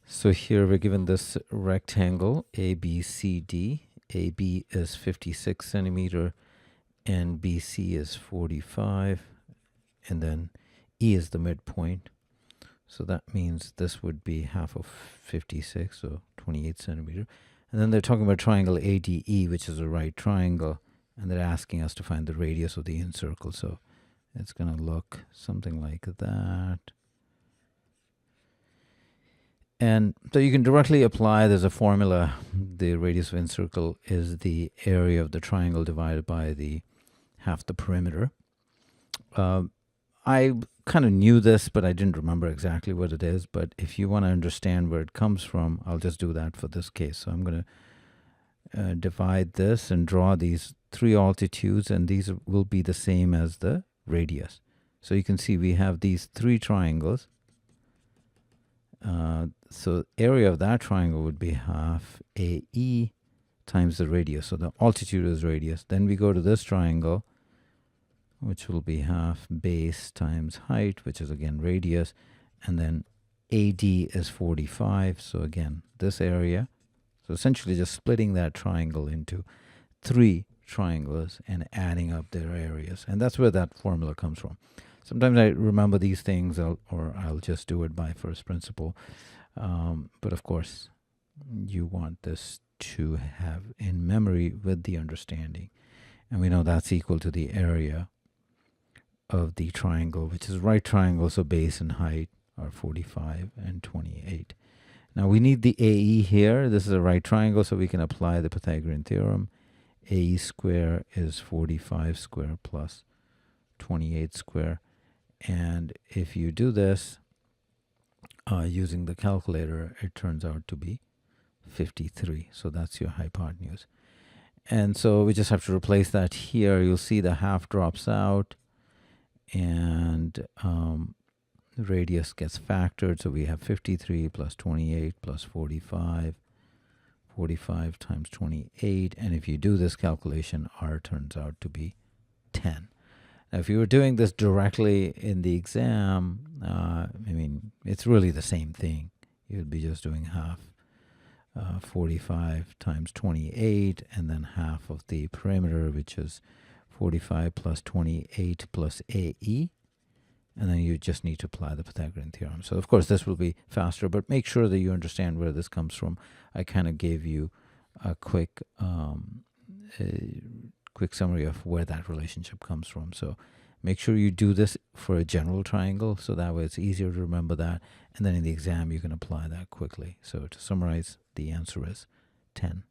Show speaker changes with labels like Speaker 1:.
Speaker 1: So here we're given this rectangle ABCD. AB is 56 centimeter and BC is 45, and then E is the midpoint. So that means this would be half of 56, so 28 centimeter. And then they're talking about triangle ADE, which is a right triangle, and they're asking us to find the radius of the incircle. So it's going to look something like that. And so you can directly apply, there's a formula, the radius of incircle is the area of the triangle divided by the half the perimeter. I kind of knew this, but I didn't remember exactly what it is. But if you want to understand where it comes from, I'll just do that for this case. So I'm going to divide this and draw these three altitudes, and these will be the same as the radius. So you can see we have these three triangles. So area of that triangle would be half AE times the radius. So the altitude is radius. Then we go to this triangle, which will be half base times height, which is again radius. And then AD is 45. So again, this area. So essentially just splitting that triangle into three triangles and adding up their areas. And that's where that formula comes from. Sometimes I remember these things, or I'll just do it by first principle. But of course, you want this to have in memory with the understanding. And we know that's equal to the area of the triangle, which is right triangle, so base and height are 45 and 28. Now we need the AE here. This is a right triangle, so we can apply the Pythagorean theorem. AE square is 45 square plus 28 square. And if you do this using the calculator, it turns out to be 53. So that's your hypotenuse. And so we just have to replace that here. You'll see the half drops out, and the radius gets factored. So we have 53 plus 28 plus 45. 45 times 28. And if you do this calculation, R turns out to be 10. Now, if you were doing this directly in the exam, I mean, it's really the same thing. You'd be just doing half 45 times 28, and then half of the perimeter, which is 45 plus 28 plus AE. And then you just need to apply the Pythagorean theorem. So, of course, this will be faster, but make sure that you understand where this comes from. I kind of gave you a quick summary of where that relationship comes from. So make sure you do this for a general triangle, so that way it's easier to remember that. And then in the exam, you can apply that quickly. So to summarize, the answer is 10.